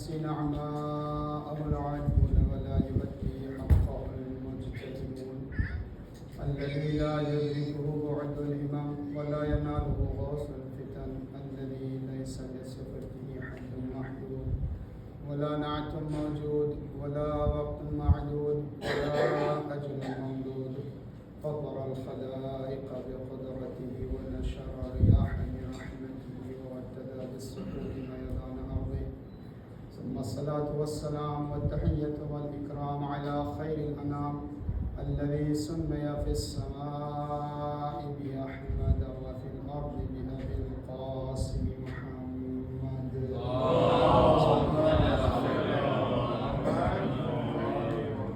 يحصي نعماءه العالمون ولا يبدي حقه المجتهدون الذي لا يدركه بعد الهمم ولا يناله غوص الفتن الذي ليس لصفته حد محدود ولا نعت موجود ولا وقت معدود ولا أجل ممدود فطر الخلائق بقدرته ونشر رياح برحمته وابتدى بالسكون ميدان أرضه ثم الصلاة والسلام والتحية والإكرام على خير الأنام الذي سمي في السماء بأحمد وفي الأرض بأبي القاسم محمد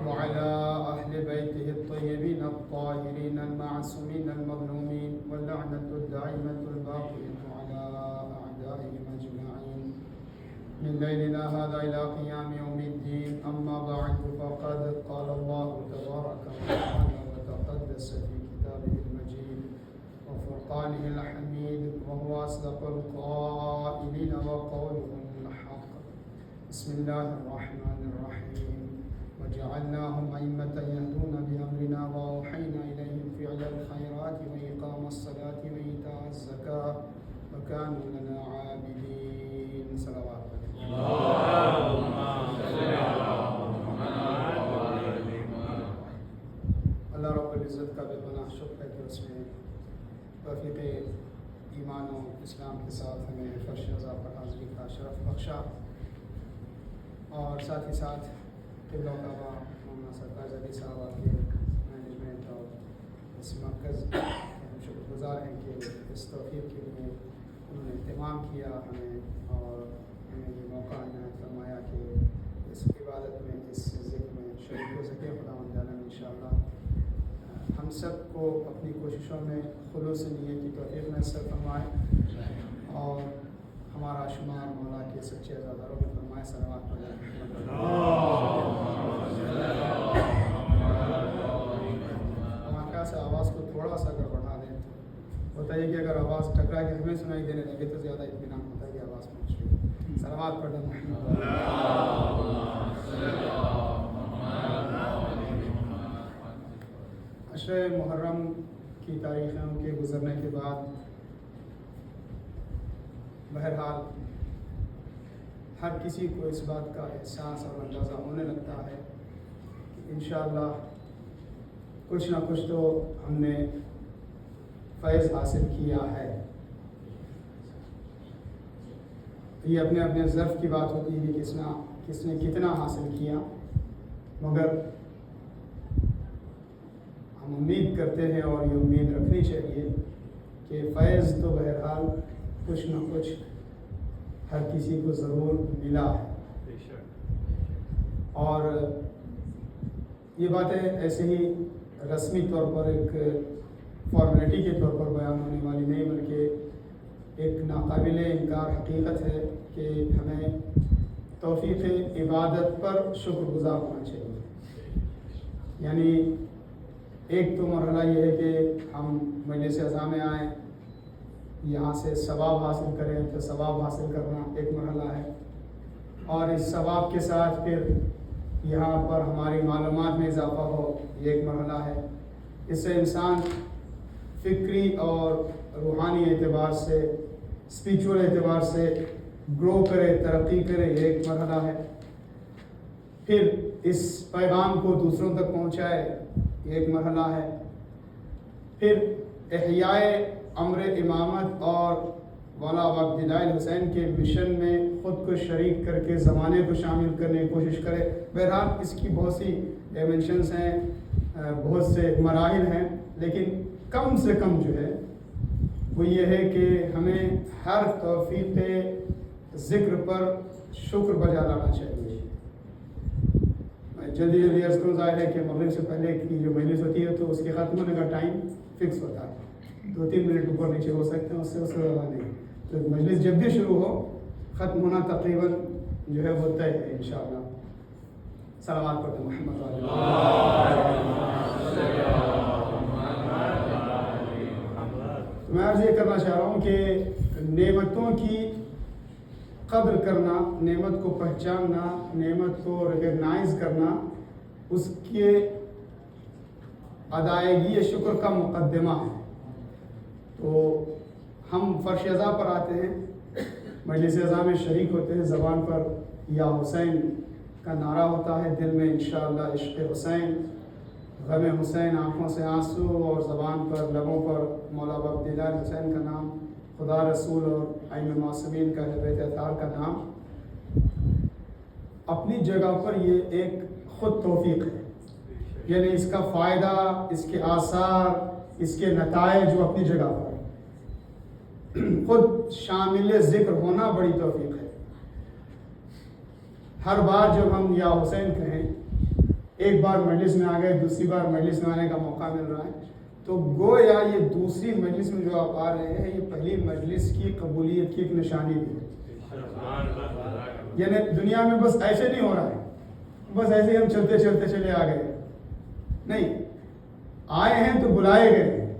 وعلى أهل بيته الطيبين الطاهرين المعصومين المظلومين واللعنة الدائمة الباقية على أعدائهم أجمعين من ليلنا هذا إلى قيام يوم الدين. أما بعد فقد قال الله تبارك وتعالى وتقدس في كتابه المجيد وفرقانه الحميد وهو أصدق القائلين وقوله الحق. بسم الله الرحمن الرحيم وجعلناهم أئمة يهدون بأمرنا وأوحينا إليهم فعل الخيرات وإقام الصلاة وإيتاء الزكاة وكانوا لنا عابدين. صلوات اللہ رب العزت کا بے پناہ شکر ہے کہ اس میں توفیق ایمان و اسلام کے ساتھ ہمیں فرش رضا پر حاضری کا شرف بخشا اور ساتھ ہی ساتھ قبلہ کعبہ مولانا سرکار زدی صاحبہ کے مینجمنٹ اور اس مرکز ہم شکر گزار ہیں کہ اس توفیق کے لیے انہوں نے اہتمام کیا ہمیں اور ہمیں یہ موقع عنایت فرمایا کہ اس عبادت میں اس ذکر میں شریک ہو سکے. خداوند عالم انشاءاللہ ہم سب کو اپنی کوششوں میں خلوص نیت کی توفیق میسر فرمائے اور ہمارا شمار مولا کے سچے عزاداروں میں فرمائے. صلوات پڑھیں. ہمارے سے آواز کو تھوڑا سا اگر بڑھا دیں تو ہوتا ہے کہ اگر آواز ٹکرا کے ہمیں سنائی دینے لگے تو زیادہ اطمینان ہوتا ہے کہ آواز پہنچ رہی ہے. صلوات پڑھیں. عشر محرم کی تاریخوں کے گزرنے کے بعد بہرحال ہر کسی کو اس بات کا احساس اور اندازہ ہونے لگتا ہے کہ انشاءاللہ کچھ نہ کچھ تو ہم نے فیض حاصل کیا ہے. یہ اپنے اپنے ظرف کی بات ہوتی ہے کہ کس نے کتنا حاصل کیا، مگر ہم امید کرتے ہیں اور یہ امید رکھنی چاہیے کہ فیض تو بہرحال کچھ نہ کچھ ہر کسی کو ضرور ملا ہے. اور یہ باتیں ایسے ہی رسمی طور پر ایک فارمیلٹی کے طور پر بیان ہونے والی نہیں، بلکہ ایک ناقابل انکار حقیقت ہے کہ ہمیں توفیق عبادت پر شکر گزار ہونا چاہیے. یعنی ایک تو مرحلہ یہ ہے کہ ہم مجلس اعظام میں آئیں، یہاں سے ثواب حاصل کریں، تو ثواب حاصل کرنا ایک مرحلہ ہے، اور اس ثواب کے ساتھ پھر یہاں پر ہماری معلومات میں اضافہ ہو، یہ ایک مرحلہ ہے. اس سے انسان فکری اور روحانی اعتبار سے، اسپریچول اعتبار سے گرو کرے، ترقی کرے، یہ ایک مرحلہ ہے. پھر اس پیغام کو دوسروں تک پہنچائے، یہ ایک مرحلہ ہے. پھر احیاء امر امامت اور مولا وقت دلائل حسین کے مشن میں خود کو شریک کر کے زمانے کو شامل کرنے کی کوشش کرے. بہرحال اس کی بہت سی ڈائمنشنز ہیں، بہت سے مراحل ہیں، لیکن کم سے کم جو ہے وہ یہ ہے کہ ہمیں ہر توفیق ذکر پر شکر بجا لانا چاہیے. میں جلدی عرض کروں، ظاہر ہے کہ مغرب سے پہلے کی جو مجلس ہوتی ہے تو اس کے ختم ہونے کا ٹائم فکس ہوتا ہے، 2-3 منٹ اوپر نیچے ہو سکتے ہیں، اس سے زیادہ نہیں. تو مجلس جب بھی شروع ہو ختم ہونا تقریباً جو ہے وہ طے ہے انشاءاللہ. صلوات پڑھیں محمد علیہ. میں عرض یہ کرنا چاہ رہا ہوں کہ نعمتوں کی قدر کرنا، نعمت کو پہچاننا، نعمت کو ریکگنائز کرنا، اس کے ادائیگی شکر کا مقدمہ ہے۔ تو ہم فرش ازاں پر آتے ہیں، مجلس ازاں میں شریک ہوتے ہیں، زبان پر یا حسین کا نعرہ ہوتا ہے، دل میں انشاءاللہ عشق حسین، غم حسین، آنکھوں سے آنسو، اور زبان پر لبوں پر مولا عبداللہ حسین کا نام، خدا رسول اور ائمہ معصومین کا بیت اطہار کا نام۔ اپنی جگہ پر یہ ایک خود توفیق ہے، یعنی اس کا فائدہ، اس کے آثار، اس کے نتائج وہ اپنی جگہ پر خود شامل ذکر ہونا بڑی توفیق ہے۔ ہر بار جب ہم یا حسین کہیں، ایک بار مجلس میں آ گئے، دوسری بار مجلس میں آنے کا موقع مل رہا ہے، تو گویا یہ دوسری مجلس میں جو آپ آ رہے ہیں، یہ پہلی مجلس کی قبولیت کی ایک نشانی بھی ہے۔ یعنی دنیا میں بس ایسے نہیں ہو رہا ہے، بس ایسے ہی ہم چلتے چلتے چلے آ گئے، نہیں، آئے ہیں تو بلائے گئے ہیں،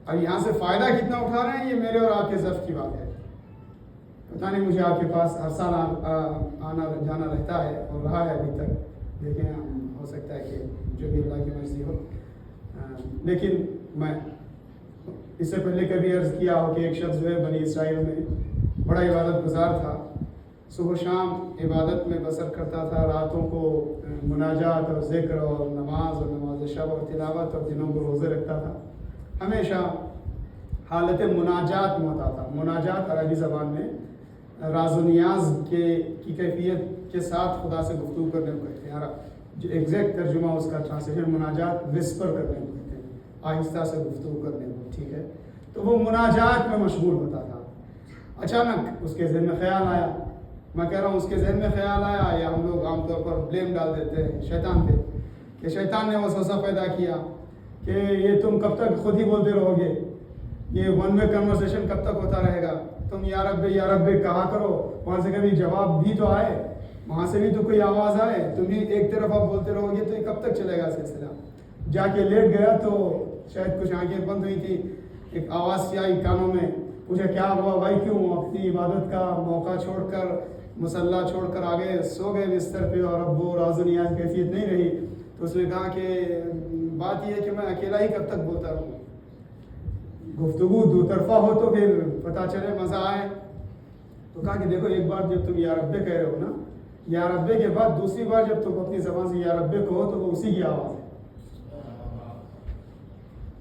اور یہاں سے فائدہ کتنا اٹھا رہے ہیں یہ میرے اور آپ کے ضرف کی بات ہے۔ پتہ نہیں مجھے آپ کے پاس ہر سال آنا جانا رہتا ہے اور رہا ہے ابھی تک، دیکھیں ہو سکتا ہے کہ جو بھی اللہ کی مرضی ہو، لیکن میں اس سے پہلے کبھی عرض کیا ہو کہ ایک شخص جو ہے بنی اسرائیل میں بڑا عبادت گزار تھا، صبح و شام عبادت میں بسر کرتا تھا، راتوں کو مناجات اور ذکر اور نماز شب اور تلاوت اور دنوں کو روزے رکھتا تھا، ہمیشہ حالت مناجات میں ہوتا تھا۔ مناجات عربی زبان میں راز و نیاز کی کیفیت کے ساتھ خدا سے گفتگو کرنے کو کہتے ہیں، جو ایگزیکٹ ترجمہ اس کا ٹرانسلیشن مناجات وسپر کرنے کو کہتے ہیں، آہستہ سے گفتگو کرنے کو، ٹھیک ہے۔ تو وہ مناجات میں مشغول ہوتا تھا، اچانک اس کے ذہن میں خیال آیا، میں کہہ رہا ہوں اس کے ذہن میں خیال آیا، یا ہم لوگ عام طور پر بلیم ڈال دیتے ہیں شیطان پہ، کہ شیطان نے وسوسہ پیدا کیا کہ یہ تم کب تک خود ہی بولتے رہو گے، یہ ون وے کنورسیشن کب تک ہوتا رہے گا، تم یا رب کہا کرو، وہاں سے کبھی جواب بھی تو آئے، وہاں سے بھی تو کوئی آواز آئے، تم بھی ایک طرف آپ بولتے رہو گے تو یہ کب تک چلے گا سلسلہ۔ جا کے لیٹ گیا تو شاید کچھ آنکھیں بند ہوئی تھی، ایک آواز سی آئی کانوں میں، پوچھا کیا ہوا بھائی، کیوں اپنی عبادت کا موقع چھوڑ کر، مصلی چھوڑ کر آگے سو گئے بستر پہ، اور اب وہ راز و نیاز کیفیت نہیں رہی؟ تو اس نے کہا کہ بات یہ ہے کہ میں اکیلا ہی کب تک بولتا رہوں، گفتگو دو طرفہ ہو تو پھر پتہ چلے، مزہ آئے۔ تو کہا کہ دیکھو، ایک بار جب تم یا رب کہہ رہے ہو نا، یا رب کے بعد دوسری بار جب تم اپنی زبان سے یا رب کہو تو وہ اسی کی آواز ہے۔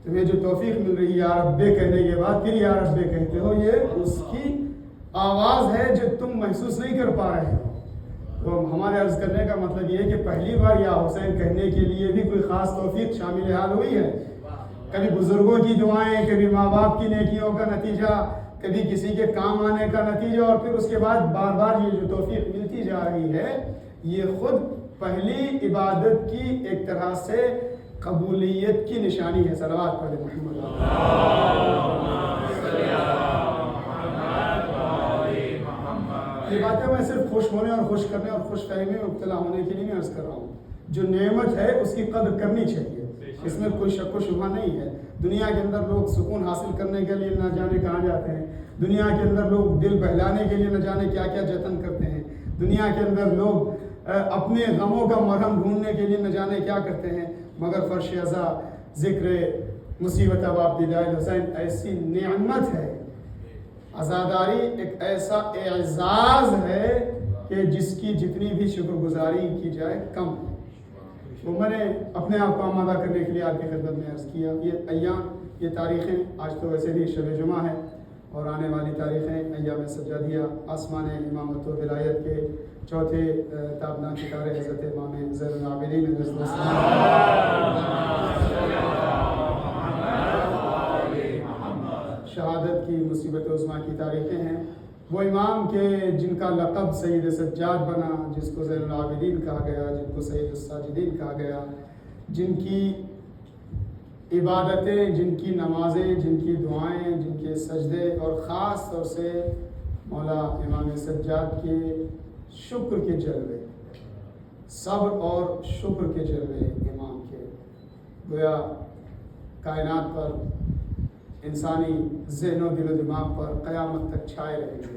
تمہیں جو توفیق مل رہی ہے یا رب کہنے کے بعد پھر یا رب کہتے ہو، یہ اس کی آواز ہے جو تم محسوس نہیں کر پا رہے ہو۔ تو ہمارے عرض کرنے کا مطلب یہ ہے کہ پہلی بار یا حسین کہنے کے لیے بھی کوئی خاص توفیق شامل حال ہوئی ہے، کبھی بزرگوں کی دعائیں، کبھی ماں باپ کی نیکیوں کا نتیجہ، کبھی کسی کے کام آنے کا نتیجہ، اور پھر اس کے بعد بار بار یہ جو توفیق ملتی جا رہی ہے، یہ خود پہلی عبادت کی ایک طرح سے قبولیت کی نشانی ہے۔ صلوات پڑھیں محمد۔ یہ باتیں میں صرف خوش ہونے اور خوش کرنے اور خوش فہمی میں مبتلا ہونے کے لیے نہیں عرض کر رہا ہوں، جو نعمت ہے اس کی قدر کرنی چاہیے، اس میں کوئی شک و شبہ نہیں ہے۔ دنیا کے اندر لوگ سکون حاصل کرنے کے لیے نہ جانے کہاں جاتے ہیں، دنیا کے اندر لوگ دل بہلانے کے لیے نہ جانے کیا کیا جتن کرتے ہیں، دنیا کے اندر لوگ اپنے غموں کا مرہم ڈھونڈنے کے لیے نہ جانے کیا کرتے ہیں، مگر فرش ازاں ذکر مصیبت عبداللہ حسین ایسی نعمت ہے، عزاداری ایک ایسا اعزاز ہے کہ جس کی جتنی بھی شکر گزاری کی جائے کم ہے۔ تو میں نے اپنے آپ کو آمادہ کرنے کے لیے آپ کی خدمت میں عرض کیا، یہ ایام، یہ تاریخیں، آج تو ویسے بھی شب جمعہ ہے، اور آنے والی تاریخیں ایام سجادیہ، آسمان امامت و ولایت کے چوتھے تابناک ستارے حضرت امام زین العابدین علیہ السلام، شہادت کی مصیبت عظمیٰ کی تاریخیں ہیں۔ وہ امام کے جن کا لقب سید سجاد بنا، جس کو زین العابدین کہا گیا، جن کو سید الساجدین کہا گیا، جن کی عبادتیں، جن کی نمازیں، جن کی دعائیں، جن کے سجدے، اور خاص طور سے مولا امام سجاد کے شکر کے جلوے، صبر اور شکر کے جلوے امام کے، گویا کائنات پر، انسانی ذہن و دل و دماغ پر قیامت تک چھائے رہیں گے۔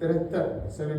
73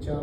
4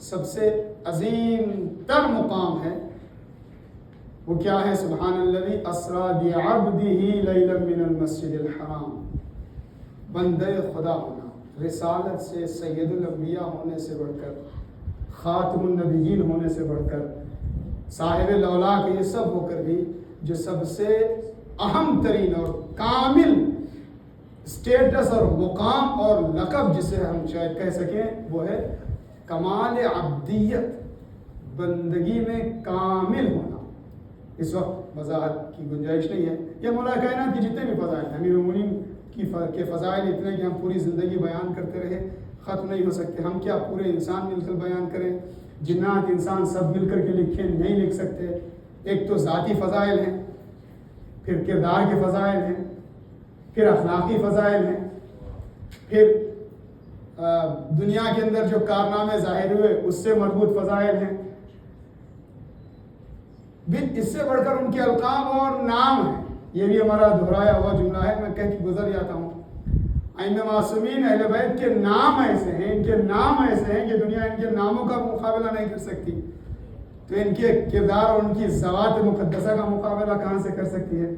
سب سے عظیم تر مقام ہے وہ کیا ہے؟ سبحان الذی اسری بعبدہ لیلا من المسجد الحرام، بندے خدا ہونا، رسالت سے، سید الانبیاء ہونے سے بڑھ کر، خاتم النبیین ہونے سے بڑھ کر، صاحب الاولاق، یہ سب ہو کر بھی جو سب سے اہم ترین اور کامل اسٹیٹس اور مقام اور لقب جسے ہم شاید کہہ سکیں وہ ہے کمال عبدیت، بندگی میں کامل ہونا۔ اس وقت وضاحت کی گنجائش نہیں ہے، یہ مولا کائنات کی جتنے بھی فضائل ہیں، امیر المومنین کے فضائل اتنے کہ ہم پوری زندگی بیان کرتے رہے ختم نہیں ہو سکتے۔ ہم کیا پورے انسان مل کر بیان کریں؟ جنات انسان سب مل کر کے لکھیں نہیں لکھ سکتے۔ ایک تو ذاتی فضائل ہیں، پھر کردار کے فضائل ہیں، پھر اخلاقی فضائل ہیں، پھر دنیا کے اندر جو کارنامے ظاہر ہوئے اس سے مربوط فضائل ہیں، اس سے بڑھ کر ان کے القاب اور نام ہیں۔ یہ بھی ہمارا دہرایا ہوا جملہ ہے، میں کہہ کے گزر جاتا ہوں۔ ائمہ معصومین اہل بیت کے نام ایسے ہیں، ان کے نام ایسے ہیں کہ دنیا ان کے ناموں کا مقابلہ نہیں کر سکتی، تو ان کے کردار اور ان کی ذوات مقدسہ کا مقابلہ کہاں سے کر سکتی ہے؟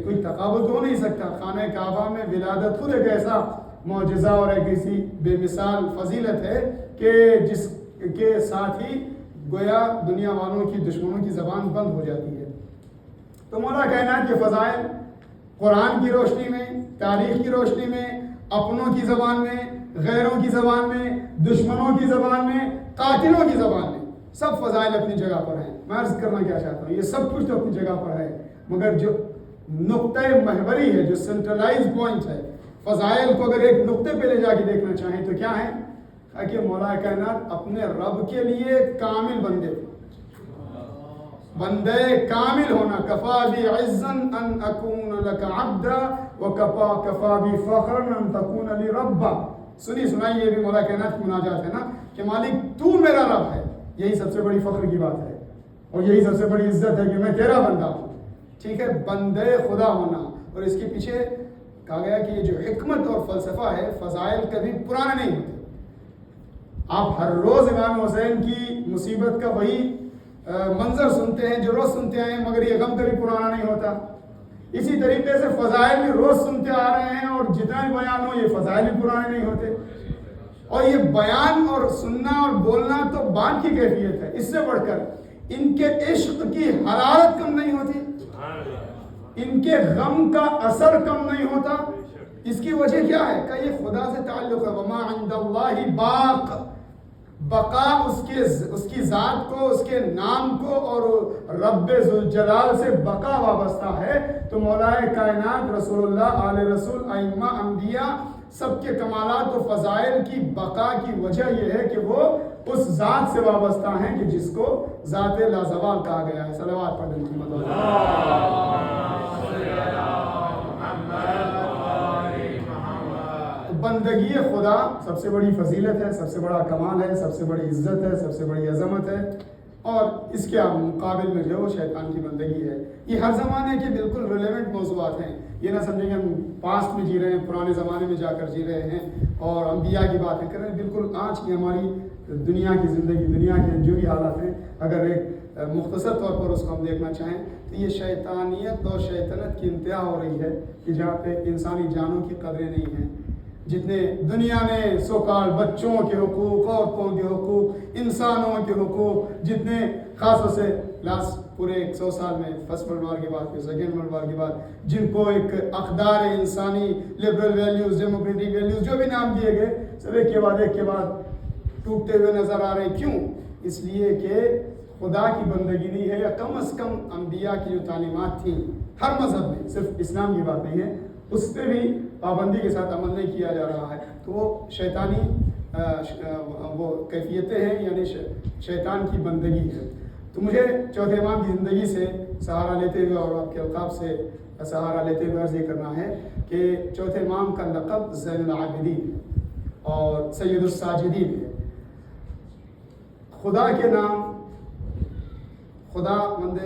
کوئی تقابل ہو نہیں سکتا۔ خانہ کعبہ میں ولادت خود ایک ایسا معجزہ اور ایک ایسی بے مثال فضیلت ہے کہ جس کے ساتھ ہی گویا دنیا والوں کی، دشمنوں کی زبان بند ہو جاتی ہے۔ تو مولا کائنات کے فضائل قرآن کی روشنی میں، تاریخ کی روشنی میں، اپنوں کی زبان میں، غیروں کی زبان میں، دشمنوں کی زبان میں، قاتلوں کی زبان میں، سب فضائل اپنی جگہ پر ہیں۔ میں عرض کرنا کیا چاہتا ہوں، یہ سب کچھ تو اپنی جگہ پر ہے، مگر جو نقطۂ محوری ہے، جو سینٹرلائز پوائنٹ ہے، فضائل کو اگر ایک نقطے پہ لے جا کے دیکھنا چاہیں تو کیا ہے کہ مولا کائنات اپنے رب کے لیے کامل بندے تھے۔ بندے کامل ہونا، کفا بی عزا ان اکون لک عبدا وکفا بی فخرا ان تکون لی ربا۔ سنی سنائی یہ بھی مولا کائنات کی مناجات ہے نا کہ مالک تو میرا رب ہے، یہی سب سے بڑی فخر کی بات ہے اور یہی سب سے بڑی عزت ہے کہ میں تیرا بندہ ہوں۔ ٹھیک ہے، بندے خدا ہونا، اور اس کے پیچھے کہا گیا کہ یہ جو حکمت اور فلسفہ ہے، فضائل کبھی پرانے نہیں ہوتے۔ آپ ہر روز امام حسین کی مصیبت کا وہی منظر سنتے ہیں جو روز سنتے آئے ہیں، مگر یہ غم کبھی پرانا نہیں ہوتا۔ اسی طریقے سے فضائل بھی روز سنتے آ رہے ہیں اور جتنا بھی بیان ہو یہ فضائل بھی پرانے نہیں ہوتے۔ اور یہ بیان اور سننا اور بولنا تو بات کی کیفیت ہے، اس سے بڑھ کر ان کے عشق کی حرارت کم نہیں ہوتی، ان کے غم کا اثر کم نہیں ہوتا۔ اس کی وجہ کیا ہے کہ یہ خدا سے تعلق ہے۔ وما عند اللہ باق، بقا اس کی ذات کو، اس کے نام کو اور رب ذوالجلال سے بقا وابستہ ہے۔ تو مولا کائنات، رسول اللہ، آل رسول، ائمہ، انبیاء، سب کے کمالات و فضائل کی بقا کی وجہ یہ ہے کہ وہ اس ذات سے وابستہ ہیں کہ جس کو ذات لازوال کہا گیا ہے۔ صلوات پڑھ دیں محمد بندگی خدا سب سے بڑی فضیلت ہے، سب سے بڑا کمال ہے، سب سے بڑی عزت ہے، سب سے بڑی عظمت ہے، اور اس کے مقابل میں جو شیطان کی بندگی ہے، یہ ہر زمانے کے بالکل ریلیونٹ موضوعات ہیں۔ یہ نہ سمجھیں کہ ہم پاسٹ میں جی رہے ہیں، پرانے زمانے میں جا کر جی رہے ہیں اور انبیاء کی باتیں کر رہے ہیں۔ بالکل آج کی ہماری دنیا کی زندگی، دنیا کے جو بھی حالات ہیں، اگر ایک مختصر طور پر اس کو ہم دیکھنا چاہیں تو یہ شیطانیت اور شیطنت کی انتہا ہو رہی ہے کہ جہاں پہ انسانی جانوں کی قدریں نہیں ہیں۔ جتنے دنیا نے سوکال بچوں کے حقوق، عورتوں کے حقوق، انسانوں کے حقوق، جتنے خاص طور سے پورے 100 سال میں فرسٹ ورلڈ وار کے بعد، پھر سیکنڈ ورلڈ وار کے بعد، جن کو ایک اقدار انسانی، لبرل ویلیوز، ڈیموکریٹک ویلیوز، جو بھی نام دیے گئے، سب ایک کے بعد ٹوٹتے ہوئے نظر آ رہے ہیں۔ کیوں؟ اس لیے کہ خدا کی بندگی نہیں ہے، یا کم از کم انبیاء کی جو تعلیمات تھیں ہر مذہب میں، صرف اسلام کی بات نہیں ہے، اس پہ بھی پابندی کے ساتھ عمل نہیں کیا جا رہا ہے، تو وہ شیطانی وہ کیفیتیں ہیں، یعنی شیطان کی بندگی ہے۔ تو مجھے چوتھے امام کی زندگی سے سہارا لیتے ہوئے اور آپ کے القاب سے سہارا لیتے ہوئے عرض یہ کرنا ہے کہ چوتھے امام کا لقب زین العابدین اور سید الساجدین ہے۔ خدا کے نام، خدا مند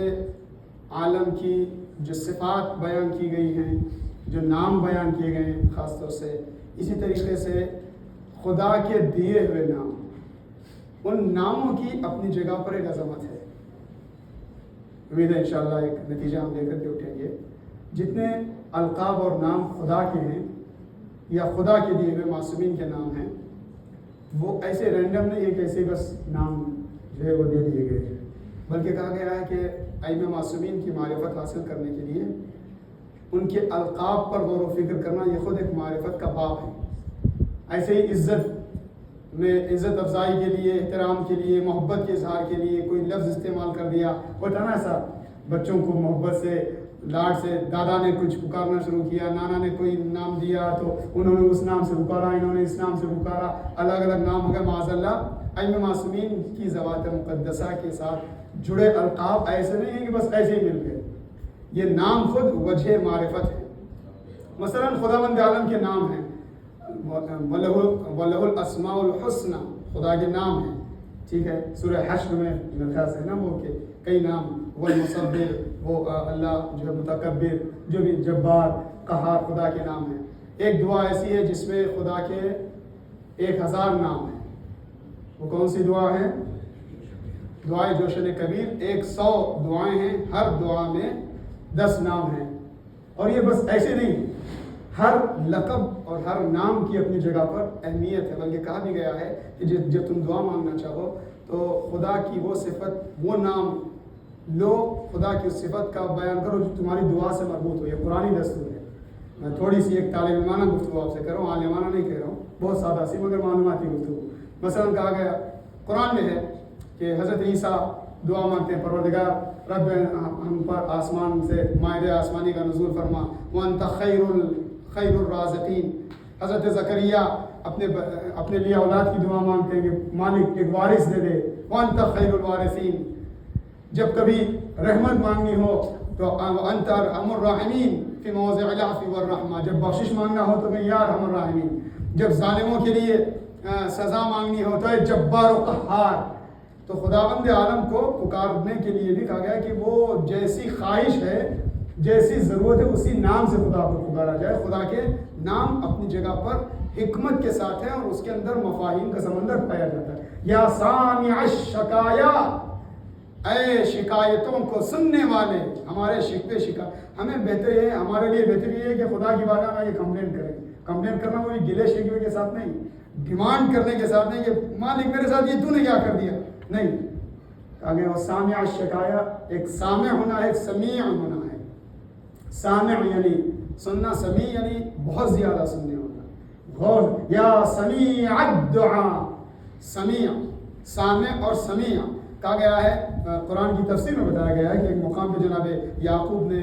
عالم کی جو صفات بیان کی گئی ہیں، جو نام بیان کیے گئے ہیں خاص طور سے، اسی طریقے سے خدا کے دیے ہوئے نام، ان ناموں کی اپنی جگہ پر ایک عظمت ہے. امید ہے انشاءاللہ ایک نتیجہ ہم لے کر کے اٹھیں گے. جتنے القاب اور نام خدا کے ہیں یا خدا کے دیے ہوئے معصومین کے نام ہیں، وہ ایسے رینڈم نہیں ہے کہ ایسے بس نام جو ہے وہ دے دیے گئے ہیں، بلکہ کہا گیا ہے کہ ائمہ معصومین کی معرفت حاصل کرنے کے لیے ان کے القاب پر غور و فکر کرنا یہ خود ایک معرفت کا باب ہے. ایسے ہی عزت میں عزت افزائی کے لیے، احترام کے لیے، محبت کے اظہار کے لیے کوئی لفظ استعمال کر دیا، ہوتا نا ایسا، بچوں کو محبت سے لاڈ سے دادا نے کچھ پکارنا شروع کیا، نانا نے کوئی نام دیا تو انہوں نے اس نام سے پکارا، انہوں نے اس نام سے پکارا، الگ الگ نام ہو گئے. معاذ اللہ ائمہ معصومین کی ذوات مقدسہ کے ساتھ جڑے القاب ایسے نہیں ہیں کہ بس ایسے ہی مل گئے، یہ نام خود وجہ معرفت ہے. مثلا خداوند عالم کے نام ہیں، وَلَهُ الْأَسْمَاءُ الْحُسْنَى، خدا کے نام ہیں، ٹھیک ہے. سورہ حشر میں میرے خیال سے نا وہ کہ کئی نام، وہ المصبر، وہ اللہ جو ہے متکبر، جو بھی جبار، قہار، خدا کے نام ہیں. ایک دعا ایسی ہے جس میں خدا کے 1000 نام ہیں. وہ کون سی دعا ہے؟ دعائے جوشن کبیر. 100 دعائیں ہیں، ہر دعا میں 10 نام ہیں. اور یہ بس ایسے نہیں، ہر لقب اور ہر نام کی اپنی جگہ پر اہمیت ہے. بلکہ کہا بھی گیا ہے کہ جب تم دعا مانگنا چاہو تو خدا کی وہ صفت، وہ نام لو، خدا کی اس صفت کا بیان کرو جو تمہاری دعا سے مربوط ہو. یہ قرآنی دستور ہے. میں تھوڑی سی ایک طالب علمانہ گفتگو آپ سے کر رہا ہوں، عالمانہ نہیں کہہ رہا ہوں، بہت سادہ سی مگر معلوماتی گفتگو. مثلا کہا گیا قرآن میں ہے کہ حضرت عیسیٰ دعا مانگتے ہیں، پروردگار رب ہم پر آسمان سے مائدہ آسمانی کا نزول فرما، وَأَنْتَ خیر الرازقین. حضرت زکریا اپنے لیے اولاد کی دعا مانگتے ہیں کہ مالک ایک وارث دے دے، وَأَنْتَ خیر الوارثین. جب کبھی رحمت مانگنی ہو تو وَأَنْتَ أَرْحَمُ الراحمین فی موضع العفو والرحمہ. جب بخشش مانگنا ہو تو کہ یا ارحم الراحمین. جب ظالموں کے لیے سزا مانگنی ہو تو اے جبار و قہار. تو خداوند عالم کو پکارنے کے لیے بھی کہا گیا کہ وہ جیسی خواہش ہے، جیسی ضرورت ہے، اسی نام سے خدا کو پکارا جائے. خدا کے نام اپنی جگہ پر حکمت کے ساتھ ہیں اور اس کے اندر مفاہیم کا سمندر پایا جاتا ہے. یا سامع الشکایا، اے شکایتوں کو سننے والے، ہمارے شکوے ہمیں بہتر یہ ہے، ہمارے لیے بہتر یہ ہے کہ خدا کی بارگاہ میں یہ کمپلین کریں. کمپلین کرنا وہ گلے شکوے کے ساتھ نہیں، ڈیمانڈ کرنے کے ساتھ نہیں کہ مالک میرے ساتھ یہ تو نے کیا کر دیا، نہیں. آگے وہ سامع الشکایا، ایک سامع ہونا ہے، ایک سمیع ہونا ہے. سامع یعنی سننا، سمیع یعنی بہت زیادہ سننے ہونا. غور، یا سمیع الدعاء، سمیع، سامع اور سمیع کہا گیا ہے. قرآن کی تفسیر میں بتایا گیا ہے کہ ایک مقام پہ جناب یعقوب نے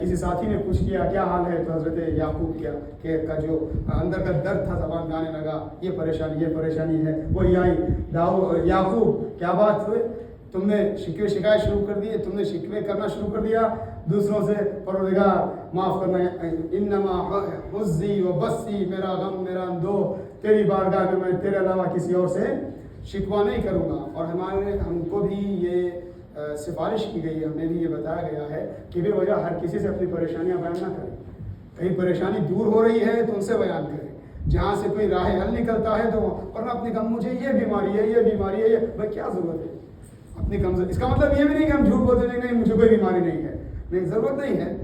کسی ساتھی نے پوچھ کیا کیا حال ہے، تو حضرت یعقوب کا جو اندر کا درد تھا زبان میں آنے لگا، یہ پریشانی ہے. وہی آئی، یعقوب کیا بات ہوئے، تم نے شکوے شکایت شروع کر دیے، تم نے شکوے کرنا شروع کر دیا دوسروں سے. پروردگار معاف کرنا، انما حزی و بسی، میرا غم میرا اندوہ تیری بارگاہ میں، میں تیرے علاوہ کسی اور سے شکوہ نہیں کروں گا. اور ہم کو بھی یہ سفارش کی گئی ہے، ہمیں بھی یہ بتایا گیا ہے کہ بے وجہ ہر کسی سے اپنی پریشانیاں بیان نہ کریں. کہیں پریشانی دور ہو رہی ہے تو ان سے بیان کریں، جہاں سے کوئی راہ حل نکلتا ہے تو ورنہ اپنی مجھے یہ بیماری ہے، یہ بیماری ہے، یہ بھائی کیا ضرورت ہے اپنی کمزوری. اس کا مطلب یہ بھی نہیں کہ ہم جھوٹ بولتے نہیں مجھے کوئی بیماری نہیں ہے، نہیں، ضرورت نہیں ہے.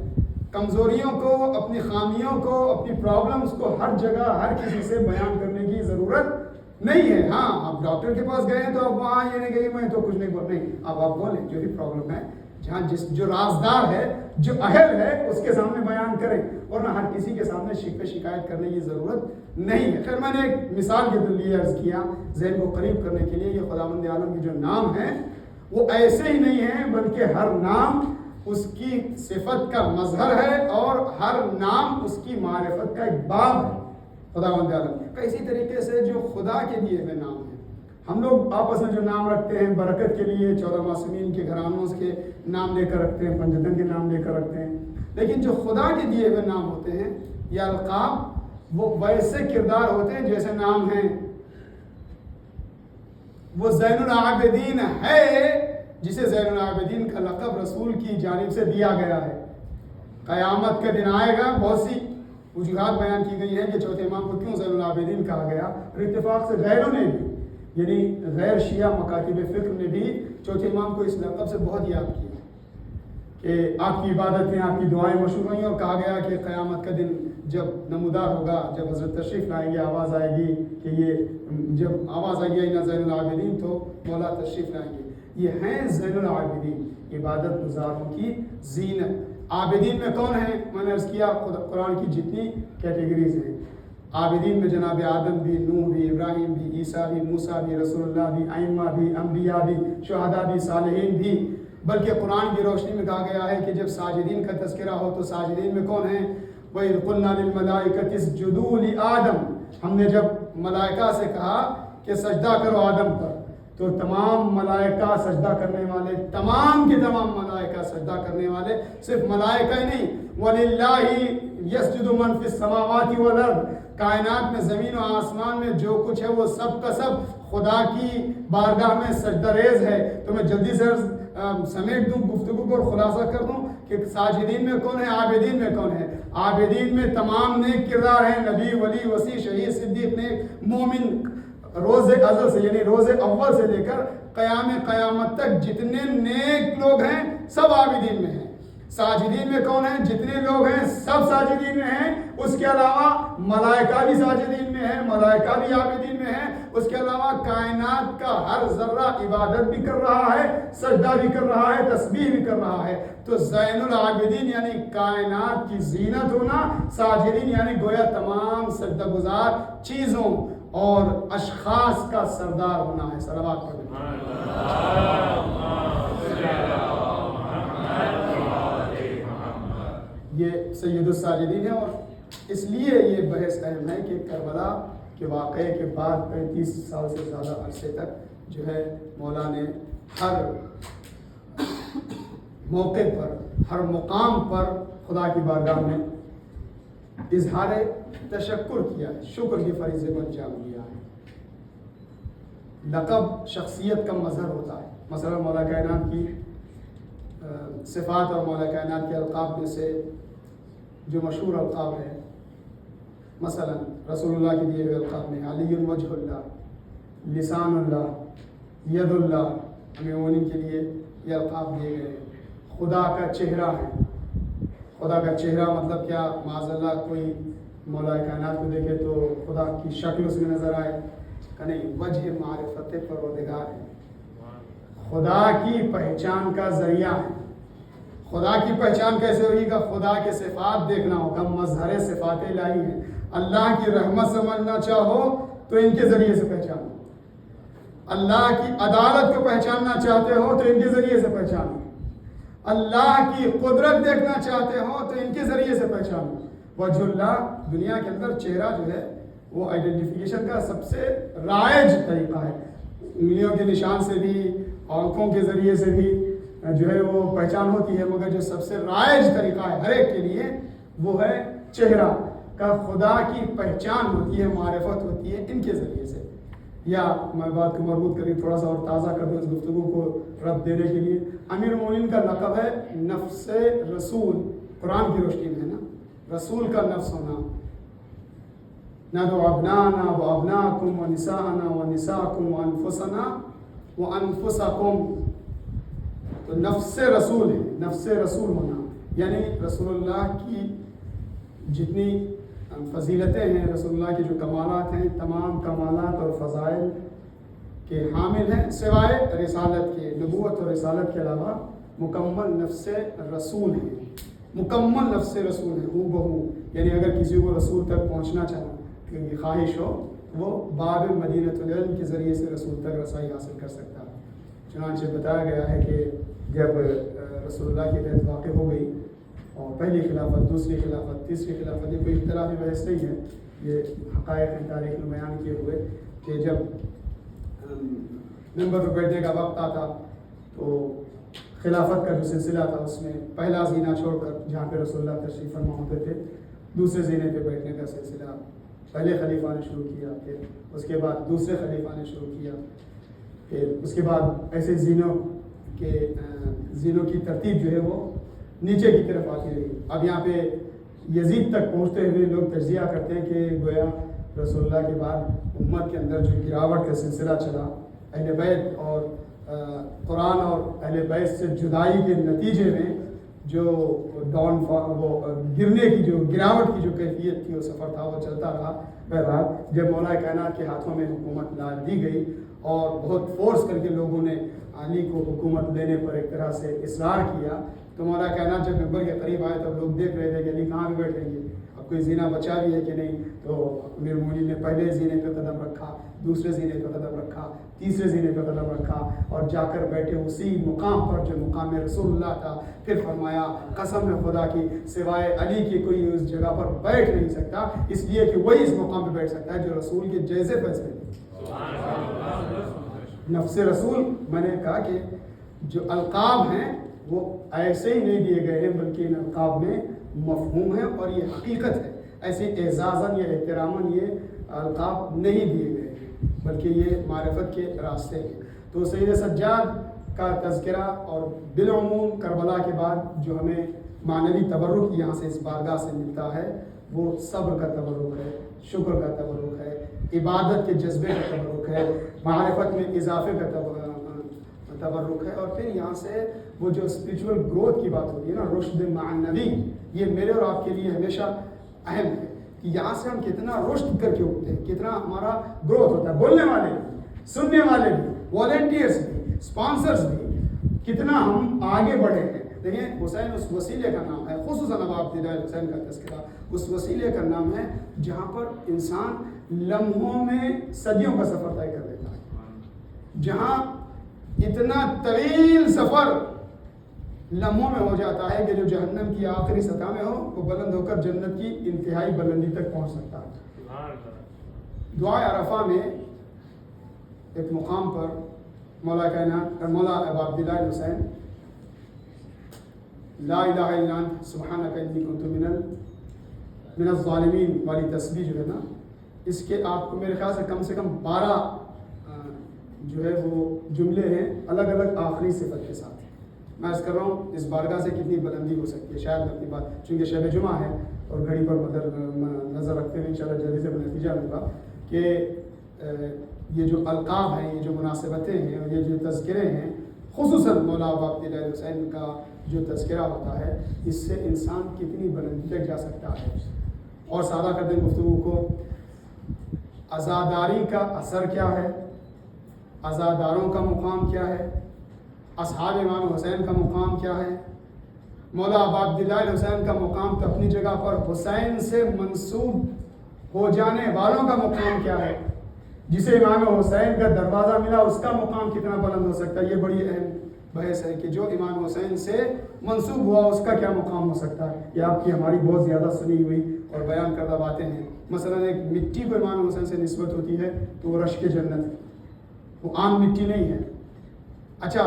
کمزوریوں کو، اپنی خامیوں کو، اپنی پرابلمس کو ہر جگہ ہر کسی سے بیان کرنے کی ضرورت نہیں ہے. ہاں آپ ڈاکٹر کے پاس گئے تو اب وہاں یہ نہیں کہ میں تو کچھ نہیں بول، نہیں، اب آپ بولیں جو بھی پرابلم ہے، جہاں جو رازدار ہے، جو اہل ہے، اس کے سامنے بیان کریں، ورنہ ہر کسی کے سامنے شکایت کرنے کی ضرورت نہیں ہے. خیر، میں نے ایک مثال کے لیے عرض کیا ذہن کو قریب کرنے کے لیے. یہ خداوند عالم کے جو نام ہیں وہ ایسے ہی نہیں ہیں، بلکہ ہر نام اس کی صفت کا مظہر ہے اور ہر نام اس کی معرفت کا ایک باب ہے. خداوند عالم کا اسی طریقے سے جو خدا کے دیے ہوئے نام ہیں، ہم لوگ آپس میں جو نام رکھتے ہیں برکت کے لیے، 14 معصومین کے گھرانوں کے نام لے کر رکھتے ہیں، پنجتن کے نام لے کر رکھتے ہیں، لیکن جو خدا کے دیے ہوئے نام ہوتے ہیں یا القاب، وہ ویسے کردار ہوتے ہیں جیسے نام ہیں. وہ زین العابدین ہے جسے زین العابدین کا لقب رسول کی جانب سے دیا گیا ہے. قیامت کا دن آئے گا، بہت سی وجوہات بیان کی گئی ہیں کہ چوتھے امام کو کیوں زین العابدین کہا گیا، اور اتفاق سے غیروں نے بھی یعنی غیر شیعہ مکاتب فکر نے بھی چوتھے امام کو اس لقب سے بہت یاد کیا کہ آپ کی عبادتیں آپ کی دعائیں مشہور ہوئیں، اور کہا گیا کہ قیامت کا دن جب نمودار ہوگا، جب حضرت تشریف لائیں گے، آواز آئے گی کہ یہ جب آواز آئے گی نا زین العابدین، تو مولا تشریف لائیں گے. یہ ہیں زین العابدین، عبادت گزاروں کی زینت. عابدین میں کون ہیں؟ میں نے عرض کیا قرآن کی جتنی کیٹیگریز ہیں، عابدین میں جناب آدم بھی، نوح بھی، ابراہیم بھی، عیسیٰ بھی، موسیٰ بھی، رسول اللہ بھی، ائمہ بھی، انبیاء بھی، شہداء بھی، صالحین بھی. بلکہ قرآن کی روشنی میں کہا گیا ہے کہ جب ساجدین کا تذکرہ ہو تو ساجدین میں کون ہیں؟ وَإِذْ قُلْنَا لِلْمَلَائِكَةِ اسْجُدُوا لِآدَمَ، ہم نے جب ملائکہ سے کہا کہ سجدہ کرو آدم پر، تو تمام ملائکہ سجدہ کرنے والے، تمام کے تمام ملائکہ سجدہ کرنے والے، صرف ملائکہ ہی نہیں، وَلِلَّهِ يَسْجُدُ مَنْ فِي السَّمَاوَاتِ وَالْأَرْضِ، کائنات میں زمین و آسمان میں جو کچھ ہے وہ سب کا سب خدا کی بارگاہ میں سجدہ ریز ہے. تو میں جلدی سے سمیٹ دوں گفتگو کو اور خلاصہ کر دوں کہ ساجدین میں کون ہے، عابدین میں کون ہے. عابدین میں تمام نیک کردار ہیں، نبی، ولی، وصی، شہید، صدیق، نیک، مومن. روز ازل سے یعنی روز اول سے لے کر قیامت تک جتنے نیک لوگ ہیں سب عابدین میں ہیں. ساجدین میں کون ہیں؟ جتنے لوگ ہیں سب ساجدین میں ہیں. اس کے علاوہ ملائکہ بھی ساجدین میں ہیں، ملائکہ بھی عابدین میں ہیں. اس کے علاوہ کائنات کا ہر ذرہ عبادت بھی کر رہا ہے، سجدہ بھی کر رہا ہے، تسبیح بھی کر رہا ہے. تو زین العابدین یعنی کائنات کی زینت ہونا، ساجدین یعنی گویا تمام سجدہ گزار چیزوں اور اشخاص کا سردار ہونا ہے. صلوات پڑھیں. یہ سید الساجدین ہے. اور اس لیے یہ بحث اہم ہے کہ کربلا کے واقعے کے بعد 35 سال سے زیادہ عرصے تک جو ہے مولا نے ہر موقع پر، ہر مقام پر خدا کی بارگاہ میں اظہار تشکر کیا ہے، شکر کے فریضے کو انجام دیا ہے. لقب شخصیت کا مظہر ہوتا ہے. مثلا مولا کائنات کی صفات اور مولا کائنات کے القاب میں سے جو مشہور القاب ہے، مثلا رسول اللہ کے دیے ہوئے القاب میں علی وجہ اللہ، لسان اللہ، ید اللہ، ہمیں مومنین کے لیے یہ القاب دیے گئے. خدا کا چہرہ ہے. خدا کا چہرہ مطلب کیا؟ معاذ اللہ کوئی مولا کائنات کو دیکھے تو خدا کی شکل اس میں نظر آئے کہ نہیں، وجہ معرفت پروردگار ہے، خدا کی پہچان کا ذریعہ ہے. خدا کی پہچان کیسے ہوگی؟ گا خدا کے صفات دیکھنا ہوگا، مظہر صفات الہی ہیں. اللہ کی رحمت سمجھنا چاہو تو ان کے ذریعے سے پہچانو. اللہ کی عدالت کو پہچاننا چاہتے ہو تو ان کے ذریعے سے پہچانو. اللہ کی قدرت دیکھنا چاہتے ہو تو ان کے ذریعے سے پہچانو. وجہ اللہ دنیا کے اندر چہرہ جو ہے وہ آئیڈینٹیفیکیشن کا سب سے رائج طریقہ ہے. انگلیوں کے نشان سے بھی، آنکھوں کے ذریعے سے بھی جو ہے وہ پہچان ہوتی ہے، مگر جو سب سے رائج طریقہ ہے ہر ایک کے لیے وہ ہے چہرہ کا. خدا کی پہچان ہوتی ہے، معرفت ہوتی ہے ان کے ذریعے سے. یا میں بات کو مربوط کر کے تھوڑا سا اور تازہ کر دوں اس گفتگو کو ربط دینے کے لیے. امیر المومنین کا لقب ہے نفس رسول. قرآن کی روشنی میں ہے نا، رسول کا نفس ہونا. ندعو ابنانا و ابناکم و نساءنا و نساءکم و انفسنا و انفسکم. تو نفس رسول ہے، نفس رسول ہونا یعنی رسول اللہ کی جتنی فضیلتیں ہیں، رسول اللہ کے جو کمالات ہیں، تمام کمالات اور فضائل کے حامل ہیں، سوائے رسالت کے. نبوت اور رسالت کے علاوہ مکمل نفس رسول ہیں، مکمل نفس رسول ہیں. ہو بہو یعنی اگر کسی کو رسول تک پہنچنا چاہے، خواہش ہو، وہ باب مدینۃ العلم کے ذریعے سے رسول تک رسائی حاصل کر سکتا ہے. چنانچہ بتایا گیا ہے کہ جب رسول اللہ کی بیعت واقع ہو گئی اور پہلی خلافت، دوسری خلافت، تیسری خلافت، یہ کوئی اختلافی بحث نہیں ہے، یہ حقائق ہیں تاریخ میں بیان کیے ہوئے کہ جب ممبر پر بیٹھنے کا وقت آتا تو خلافت کا جو سلسلہ تھا اس میں پہلا زینہ چھوڑ کر جہاں پہ رسول اللہ تشریف فرما ہوتے تھے، دوسرے زینے پہ بیٹھنے کا سلسلہ پہلے خلیفہ نے شروع کیا، پھر اس کے بعد دوسرے خلیفہ نے شروع کیا، پھر اس کے بعد ایسے زینوں کی ترتیب جو ہے وہ نیچے کی طرف آتی رہی. اب یہاں پہ یزید تک پہنچتے ہوئے لوگ تجزیہ کرتے ہیں کہ گویا رسول اللہ کے بعد امت کے اندر جو گراوٹ کا سلسلہ چلا، اہل بیت اور قرآن اور اہل بیت سے جدائی کے نتیجے میں جو ڈاؤن فال، وہ گرنے کی جو گراوٹ کی جو کیفیت تھی، وہ سفر تھا، وہ چلتا رہا۔ بہرحال جب مولا کائنات کے ہاتھوں میں حکومت ڈال دی گئی اور بہت فورس کر کے لوگوں نے علی کو حکومت دینے پر ایک طرح سے اصرار کیا، تو مولا کائنات جب ممبر کے قریب آئے تو لوگ دیکھ رہے تھے کہ علی کہاں پہ بیٹھیں گے، اب کوئی زینہ بچا بھی ہے کہ نہیں۔ تو امیر المومنین نے پہلے زینے پہ قدم رکھا، دوسرے زینے پہ قدم رکھا، تیسرے زینے پہ قدم رکھا، اور جا کر بیٹھے اسی مقام پر جو مقام رسول اللہ تھا۔ پھر فرمایا قسم ہے خدا کی سوائے علی کی کوئی اس جگہ پر بیٹھ نہیں سکتا، اس لیے کہ وہی اس مقام پہ بیٹھ سکتا ہے جو رسول کے جیسے فیصلے نفس رسول۔ میں نے کہا کہ جو القاب ہیں وہ ایسے ہی نہیں دیے گئے ہیں، بلکہ ان القاب میں مفہوم ہے اور یہ حقیقت ہے۔ ایسے اعزازاً یا احتراماً یہ القاب نہیں دیے گئے ہیں، بلکہ یہ معرفت کے راستے ہیں۔ تو سید سجاد کا تذکرہ اور بالعموم کربلا کے بعد جو ہمیں معنوی تبرک یہاں سے اس بارگاہ سے ملتا ہے، وہ صبر کا تبرک ہے، شکر کا تبرک ہے، عبادت کے جذبے کا تبرک ہے، معرفت میں اضافے کا تبرک ہے، اور پھر یہاں سے وہ جو اسپریچول گروتھ کی بات ہوتی ہے نا، رشد معنوی، یہ میرے اور آپ کے لیے ہمیشہ اہم ہے کہ یہاں سے ہم کتنا رشد کر کے اٹھتے ہیں، کتنا ہمارا گروتھ ہوتا ہے، بولنے والے بھی، سننے والے بھی، والنٹیئرس بھی، اسپانسرز بھی، کتنا ہم آگے بڑھے ہیں۔ دیکھیں حسین اس وسیلے کا نام ہے، خصوصاً اب آپ دیدار حسین کا تذکرہ اس وسیلے کا نام ہے جہاں پر انسان لمحوں میں صدیوں کا سفر طے کر لیتا ہے، جہاں اتنا طویل سفر لمحوں میں ہو جاتا ہے کہ جو جہنم کی آخری سطح میں ہو وہ بلند ہو کر جنت کی انتہائی بلندی تک پہنچ سکتا ہے۔ دعائے عرفہ میں ایک مقام پر مولا کائنات مولا ابا عبداللہ حسین لا الہ الا انت سبحانک انی کنت من الظالمین والی تسبیح جو ہے نا، اس کے آپ کو میرے خیال سے کم 12 جو ہے وہ جملے ہیں الگ الگ آخری صفت کے ساتھ۔ میں عرض کر رہا ہوں اس بارگاہ سے کتنی بلندی ہو سکتی ہے، شاید میں اپنی بات چونکہ شب جمعہ ہے اور گھڑی پر نظر رکھتے ہوئے انشاءاللہ جلدی سے میں نتیجہ لوں گا کہ یہ جو القاب ہیں، یہ جو مناسبتیں ہیں اور یہ جو تذکرے ہیں، خصوصاً مولا ابا عبداللہ حسین کا جو تذکرہ ہوتا ہے، اس سے انسان کتنی بلندی تک جا سکتا ہے۔ اور سادہ کر دیں گفتگو کو، عزاداری کا اثر کیا ہے، عزاداروں کا مقام کیا ہے، اصحاب امام حسین کا مقام کیا ہے، مولا ابا عبداللہ حسین کا مقام تو اپنی جگہ پر، حسین سے منسوب ہو جانے والوں کا مقام کیا ہے، جسے امام حسین کا دروازہ ملا اس کا مقام کتنا بلند ہو سکتا ہے۔ یہ بڑی اہم بحث ہے کہ جو امام حسین سے منسوب ہوا اس کا کیا مقام ہو سکتا ہے۔ یہ آپ کی ہماری بہت زیادہ سنی ہوئی اور بیان کردہ باتیں ہیں۔ مثلا ایک مٹی کو امام حسین سے نسبت ہوتی ہے تو وہ رشک جنت ہے، وہ عام مٹی نہیں ہے۔ اچھا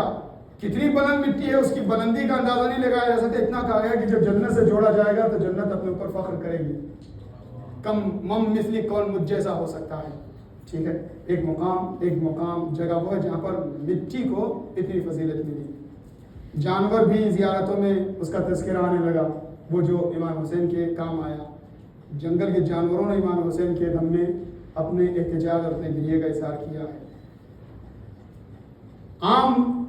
کتنی بلند مٹی ہے اس کی بلندی کا اندازہ نہیں لگایا جا سکتا، اتنا کہا گیا کہ جب جنت سے جوڑا جائے گا تو جنت اپنے اوپر فخر کرے گی، کم مم مثلی کون مجھ جیسا ہو سکتا ہے۔ ٹھیک ہے، ایک مقام جگہ وہ ہے جہاں پر مٹی کو اتنی فضیلت ملی۔ جانور بھی زیارتوں میں اس کا تذکرہ آنے لگا، وہ جو امام حسین کے کام آیا۔ جنگل کے جانوروں نے امام حسین کے دم میں اپنے احتجاج اور اپنے گریے کا اظہار کیا ہے۔ عام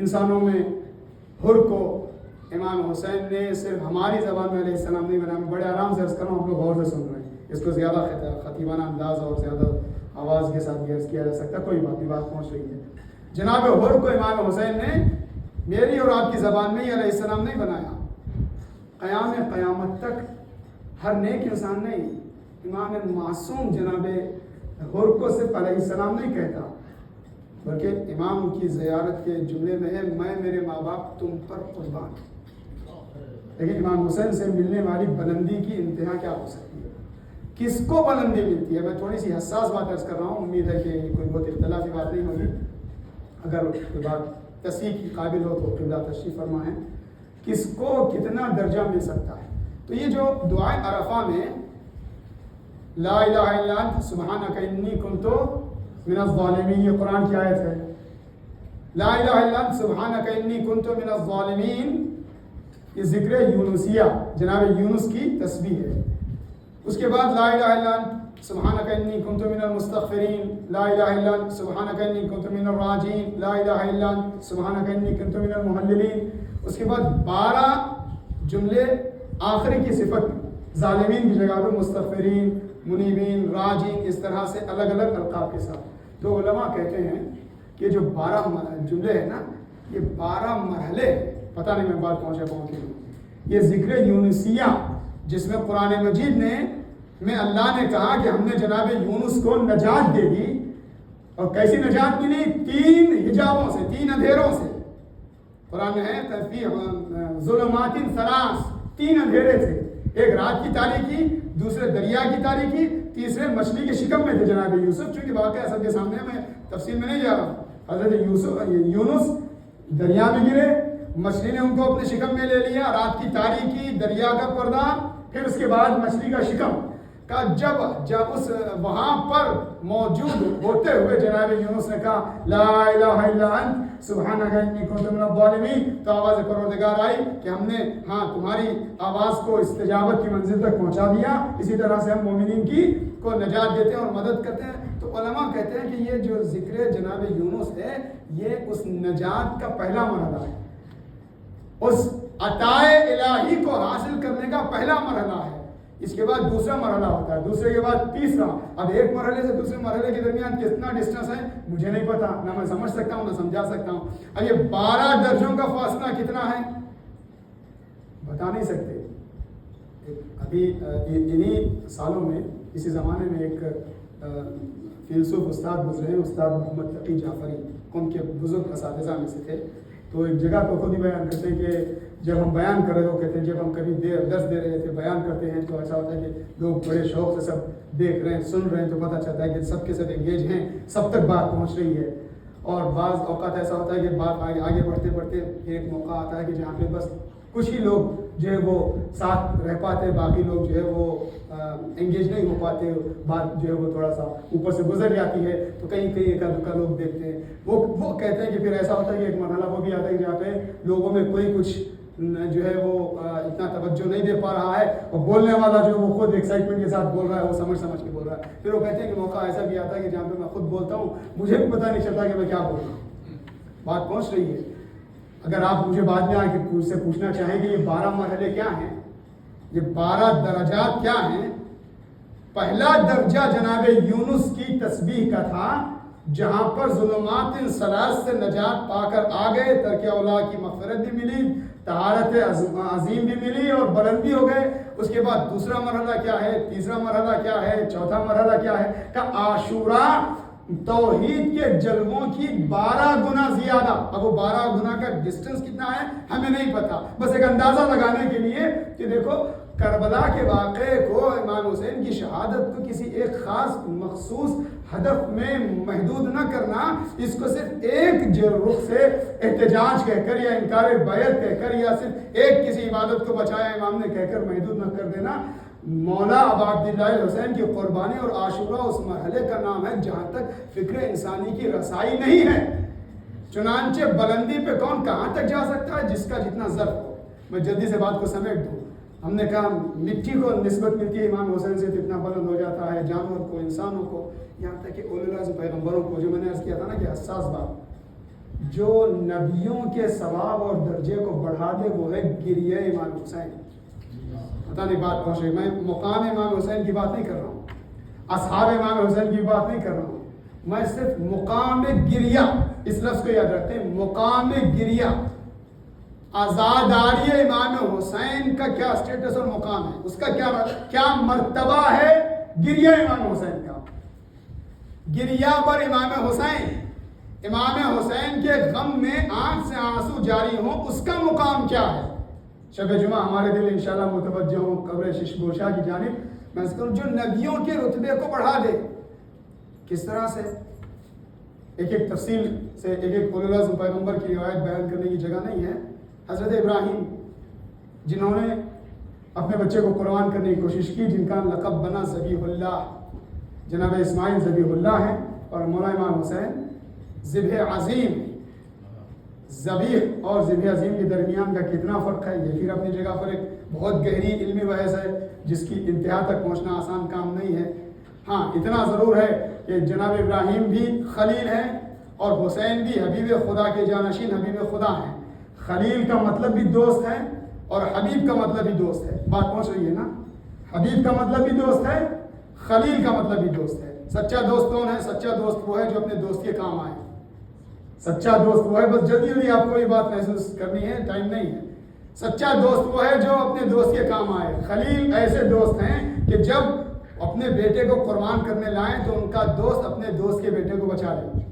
انسانوں میں حر کو امام حسین نے صرف ہماری زبان میں علیہ السلام نہیں بنایا۔ میں بڑے آرام سے عرض کر رہا ہوں، آپ لوگ غور سے سن رہے ہیں، اس کو زیادہ خطیبانہ انداز اور زیادہ آواز کے ساتھ عرض کیا جا سکتا، کوئی بات نہیں، بات پہنچ رہی ہے۔ جناب حر کو امام حسین نے میری اور آپ کی زبان میں ہی علیہ السلام نہیں بنایا۔ قیامت تک ہر نیک انسان نہیں، امام معصوم جناب حر کو صرف علیہ السلام نہیں کہتا، بلکہ امام کی زیارت کے جملے میں ہے میں میرے ماں باپ تم پر قربان۔ لیکن امام حسین سے ملنے والی بلندی کی انتہا کیا ہو سکتی ہے، کس کو بلندی ملتی ہے؟ میں تھوڑی سی حساس بات عرض کر رہا ہوں، امید ہے کہ کوئی بہت اختلافی بات نہیں ہوگی، اگر کوئی بات تصحیح کی قابل ہو تو قبلہ تشریف فرما ہے۔ کس کو کتنا درجہ مل سکتا ہے؟ تو یہ جو دعائے عرفہ میں لا الہ الا انت سبحانک انی کنت من الظالمین، یہ قرآن کی آیت ہے۔ لا الہ الا انت سبحانک انی کنت من الظالمین، یہ ذکر یونسیہ، جناب یونس کی تسبیح ہے۔ اس کے بعد لا الہ الا انت سبحانک انی کنت من المستغفرین لا الہ الا انت، سبحانک انی کنت من الراجین لا الہ الا انت، سبحانک انی کنت من المحللین۔ اس کے بعد 12 جملے آخری کی صفت ظالمین کی جگہ پر مستغفرین، منیبین، راجین، اس طرح سے الگ الگ القاب کے ساتھ۔ تو علماء کہتے ہیں کہ جو 12 جملے ہیں نا، یہ 12 مرحلے، پتہ نہیں میں بات پہنچا پاؤں کہ یہ ذکر یونسیہ جس میں قرآن مجید میں اللہ نے کہا کہ ہم نے جناب یونس کو نجات دے دی، اور کیسی نجات ملی؟ 3 حجابوں سے، 3 اندھیروں سے۔ قرآن ہے فی ظلمات ثلاث، 3 اندھیرے تھے، ایک رات کی تاریکی، دوسرے دریا کی تاریکی، تیسرے مچھلی کے شکم میں تھے جناب یوسف۔ چونکہ واقعہ سب کے سامنے میں تفصیل میں نہیں جا رہا ہوں۔ حضرت یونس دریا میں گرے، مچھلی نے ان کو اپنے شکم میں لے لیا، رات کی تاریکی، دریا کا پردہ، پھر اس کے بعد مچھلی کا شکم کا جب اس وہاں پر موجود ہوتے ہوئے جناب یونس نے کہا لا الہ الا انت سبحانک انی کنت من الظالمین، تو آواز پروردگار آئی کہ ہم نے تمہاری آواز کو استجابت کی منزل تک پہنچا دیا، اسی طرح سے ہم مومنین کی کو نجات دیتے ہیں اور مدد کرتے ہیں۔ تو علماء کہتے ہیں کہ یہ جو ذکر جناب یونس ہے، یہ اس نجات کا پہلا مرحلہ ہے، اس عطائے الہی کو حاصل کرنے کا پہلا مرحلہ ہے۔ اس کے بعد دوسرا مرحلہ ہوتا ہے، دوسرے کے بعد تیسرا۔ اب ایک مرحلے سے دوسرے مرحلے کے درمیان کتنا ڈسٹنس ہے مجھے نہیں پتا، نہ میں سمجھ سکتا ہوں نہ سمجھا سکتا ہوں۔ اب یہ 12 درجوں کا فاصلہ کتنا ہے بتا نہیں سکتے۔ ابھی انہی سالوں میں، اسی زمانے میں ایک فلسف استاد گزرے ہیں، استاد محمد تقی جعفری، ان کے بزرگ اساتذہ میں سے تھے۔ تو ایک جگہ پہ خود ہی بیان کرتے ہیں کہ جب ہم بیان کر رہے ہو، کہتے ہیں جب ہم کبھی درس دے رہے تھے، بیان کرتے ہیں، تو ایسا ہوتا ہے کہ لوگ بڑے شوق سے سب دیکھ رہے ہیں، سن رہے ہیں، تو پتہ چلتا ہے کہ سب کے سب انگیج ہیں، سب تک بات پہنچ رہی ہے۔ اور بعض اوقات ایسا ہوتا ہے کہ بات آگے بڑھتے بڑھتے ایک موقع آتا ہے کہ جہاں پہ بس کچھ ہی لوگ جو ہے وہ ساتھ رہ پاتے، باقی لوگ جو ہے وہ انگیج نہیں ہو پاتے، بات جو ہے وہ تھوڑا سا اوپر سے گزر جاتی ہے، تو کہیں ایک آدھا لوگ دیکھتے ہیں۔ وہ کہتے ہیں کہ پھر ایسا ہوتا ہے کہ ایک مرحلہ وہ بھی آتا ہے جہاں پہ لوگوں میں کوئی کچھ جو ہے وہ اتنا توجہ نہیں دے پا رہا ہے، اور بولنے والا جو وہ خود ایکسائٹمنٹ کے ساتھ بول رہا ہے، وہ سمجھ کے بول رہا ہے۔ پھر وہ کہتے ہیں کہ موقع ایسا بھی آتا ہے کہ جہاں پہ میں خود بولتا ہوں، مجھے بھی پتہ نہیں چلتا کہ میں کیا بول رہا ہوں، بات پہنچ رہی ہے۔ اگر آپ مجھے بعد میں آ کے مجھ سے پوچھنا چاہیں کہ یہ 12 مرحلے کیا ہیں، یہ 12 درجات کیا ہیں، پہلا درجہ جناب یونس کی تسبیح کا تھا، جہاں پر ظلمات ثلاث سے نجات پا کر آ گئے، ترک اولا کی مغفرت بھی ملی، طہارت عظیم بھی ملی اور بلند بھی ہو گئے۔ اس کے بعد دوسرا مرحلہ کیا ہے، تیسرا مرحلہ کیا ہے، چوتھا مرحلہ کیا ہے کہ عاشوراء توحید کے جلووں کی 12 گنا زیادہ۔ اب وہ 12 گنا کا ڈسٹنس کتنا ہے ہمیں نہیں پتا، بس ایک اندازہ لگانے کے لیے کہ دیکھو کربلا کے واقعے کو، امام حسین کی شہادت کو کسی ایک خاص مخصوص ہدف میں محدود نہ کرنا، اس کو صرف ایک رخ سے احتجاج کہہ کر یا انکار بیعت کہہ کر یا صرف ایک کسی عبادت کو بچایا امام نے کہہ کر محدود نہ کر دینا۔ مولا ابا عبداللہ الحسین کی قربانی اور عاشوراء اس مرحلے کا نام ہے جہاں تک فکر انسانی کی رسائی نہیں ہے۔ چنانچہ بلندی پہ کون کہاں تک جا سکتا ہے، جس کا جتنا ظرف ہو۔ میں جلدی سے بات کو سمیٹ دوں۔ ہم نے کہا مٹی کو نسبت ملتی ہے امام حسین سے، اتنا بلند ہو جاتا ہے، جانور کو، انسانوں کو، یہاں تک کہ اولو العزم پیغمبروں کو، جو میں نے عرض کیا تھا نا کہ حساس بات، جو نبیوں کے ثواب اور درجے کو بڑھا دے وہ ہے گریہ امام حسین۔ پتہ نہیں بات پہنچ رہی، میں مقام امام حسین کی بات نہیں کر رہا ہوں، اصحاب امام حسین کی بات نہیں کر رہا ہوں، میں صرف مقام گریہ، اس لفظ کو یاد رکھتے ہیں، مقام گریہ، عزاداری امام حسین کا کیا سٹیٹس اور مقام ہے، اس کا کیا مرتبہ ہے گریہ امام حسین کا۔ گریہ پر امام حسین کے غم میں آنکھ سے آنسو جاری ہوں، اس کا مقام کیا ہے۔ شب جمعہ ہمارے دل انشاءاللہ متوجہ ہوں قبر ششگوشہ کی جانب، میں اس کو جو نبیوں کے رتبے کو بڑھا دے، کس طرح سے، ایک تفصیل سے، ایک اولو العزم پیغمبر کی روایت بیان کرنے کی جگہ نہیں ہے۔ حضرت ابراہیم جنہوں نے اپنے بچے کو قربان کرنے کی کوشش کی، جن کا لقب بنا ذبیح اللہ، جناب اسماعیل ذبیح اللہ ہیں اور مولا امام حسین ذبح عظیم۔ ذبیح اور ذبح عظیم کے درمیان کا کتنا فرق ہے، یہ پھر اپنی جگہ پر ایک بہت گہری علمی بحث ہے جس کی انتہا تک پہنچنا آسان کام نہیں ہے۔ ہاں اتنا ضرور ہے کہ جناب ابراہیم بھی خلیل ہیں اور حسین بھی حبیب خدا کے جانشین حبیب خدا ہیں. خلیل کا مطلب بھی دوست ہے اور حبیب کا مطلب بھی دوست ہے. بات پہنچ رہی ہے نا؟ حبیب کا مطلب بھی دوست ہے، خلیل کا مطلب بھی دوست ہے. سچا دوست کون ہے؟ سچا دوست وہ ہے جو اپنے دوست کے کام آئے. سچا دوست وہ ہے، بس جلدی جلدی آپ کو یہ بات محسوس کرنی ہے، ٹائم نہیں ہے. سچا دوست وہ ہے جو اپنے دوست کے کام آئے. خلیل ایسے دوست ہیں کہ جب اپنے بیٹے کو قربان کرنے لائیں تو ان کا دوست اپنے دوست کے بیٹے کو بچا لے.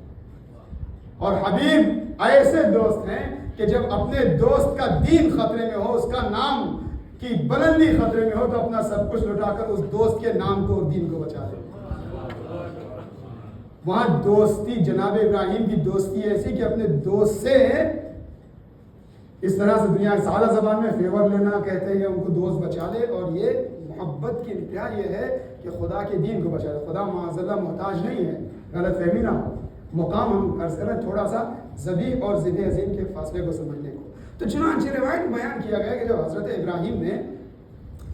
اور حبیب ایسے دوست ہیں کہ جب اپنے دوست کا دین خطرے میں ہو، اس کا نام کی بلندی خطرے میں ہو، تو اپنا سب کچھ لٹا کر اس دوست کے نام کو اور دین کو بچا لے. وہاں دوستی، جناب ابراہیم کی دوستی ایسی کہ اپنے دوست سے اس طرح سے دنیا سادہ زبان میں فیور لینا کہتے ہیں، ان کو دوست بچا لے. اور یہ محبت کی انتہا یہ ہے کہ خدا کے دین کو بچا لے. خدا معاذ اللہ محتاج نہیں ہے، غلط فہمی نہ ہو. مقام ہم عرض کریں تھوڑا سا ذبیح اور ذبح عظیم کے فاصلے کو سمجھنے کو. تو چنانچہ روایت میں بیان کیا گیا کہ جب حضرت ابراہیم نے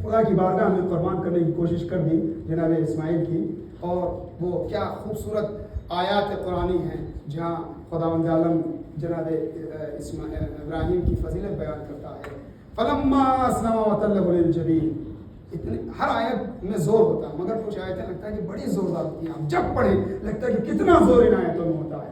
خدا کی بارگاہ میں قربان کرنے کی کوشش کر دی جناب اسماعیل کی، اور وہ کیا خوبصورت آیات قرآنی ہیں جہاں خداوند عالم جناب ابراہیم کی فضیلت بیان کرتا ہے. فلما اسلم وتلہ للجبین. ہر آیت میں زور ہوتا ہے، مگر کچھ آیتیں لگتا ہے کہ بڑی زوردار ہوتی ہیں. آپ جب پڑھیں لگتا ہے کہ کتنا زور ان آیتوں میں ہوتا ہے.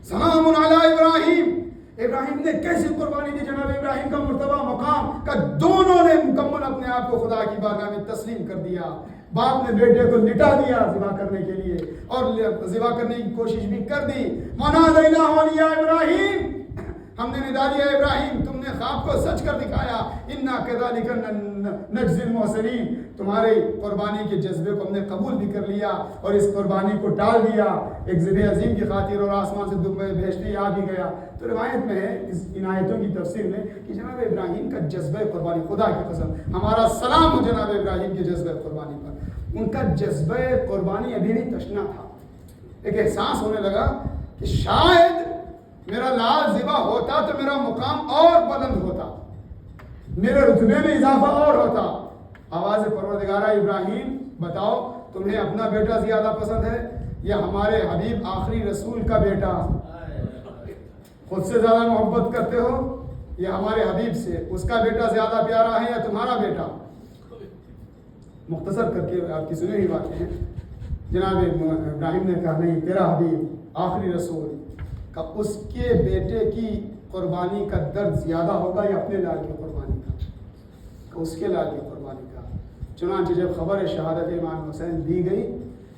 سلام علی ابراہیم. ابراہیم نے کیسی قربانی دی؟ جناب ابراہیم کا مرتبہ مقام کا دونوں نے مکمل اپنے آپ کو خدا کی بارگاہ میں تسلیم کر دیا. باپ نے بیٹے کو لٹا دیا ذبح کرنے کے لیے اور ذبح کرنے کی کوشش بھی کر دی. وَنَادَيْنَاهُ يَا إِبْرَاهِيمُ. ہم نے ندا دیا ابراہیم، تم نے خواب کو سچ کر دکھایا. اِنَّا كَذَلِكَ نَجْزِي الْمُحْسِنِينَ. تمہاری قربانی کے جذبے کو ہم نے قبول بھی کر لیا اور اس قربانی کو ٹال دیا ایک ذبح عظیم کی خاطر، اور آسمان سے بھیجتے آ بھی گیا. تو روایت میں ہے ان آیتوں کی تفسیر میں کہ جناب ابراہیم کا جذبہ قربانی، خدا کی قسم ہمارا سلام ہو جناب ابراہیم کے جذبہ قربانی پر. ان کا جذبہ قربانی ابھی بھی تشنا تھا. ایک احساس ہونے لگا کہ شاید میرا لال ذبح ہوتا تو میرا مقام اور بلند ہوتا، میرے رتبے میں اضافہ اور ہوتا. آواز پروردگارہ ابراہیم بتاؤ تمہیں اپنا بیٹا زیادہ پسند ہے یا ہمارے حبیب آخری رسول کا بیٹا؟ خود سے زیادہ محبت کرتے ہو یا ہمارے حبیب سے؟ اس کا بیٹا زیادہ پیارا ہے یا تمہارا بیٹا؟ مختصر کر کے آپ کی سنی ہوئی باتیں ہیں. جناب ابراہیم نے کہا نہیں، تیرا حبیب آخری رسول کا اس کے بیٹے کی قربانی کا درد زیادہ ہوگا یا اپنے لال کی قربانی کا؟ اس کے لال کی قربانی کا. چنانچہ جب خبر شہادت امام حسین دی گئی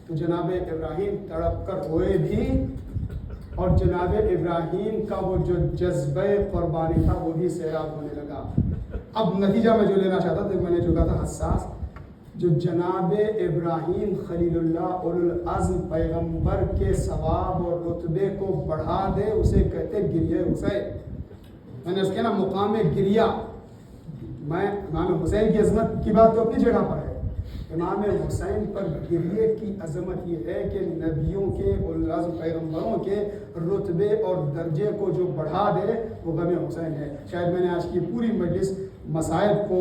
تو جناب ابراہیم تڑپ کر روئے بھی، اور جناب ابراہیم کا وہ جو جذبہ قربانی تھا وہ بھی سیراب ہونے لگا. اب نتیجہ میں جو لینا چاہتا تھا، میں نے جو کہا تھا حساس، جو جناب ابراہیم خلیل اللہ اولو العزم پیغمبر کے ثواب اور رتبے کو بڑھا دے اسے کہتے گریہ حسین. میں نے اس کے نا مقام گریہ. میں امام حسین کی عظمت کی بات تو اپنی جگہ پر ہے، امام حسین پر گریہ کی عظمت یہ ہے کہ نبیوں کے اولو العزم پیغمبروں کے رتبے اور درجے کو جو بڑھا دے وہ غم حسین ہے. شاید میں نے آج کی پوری مجلس مصائب کو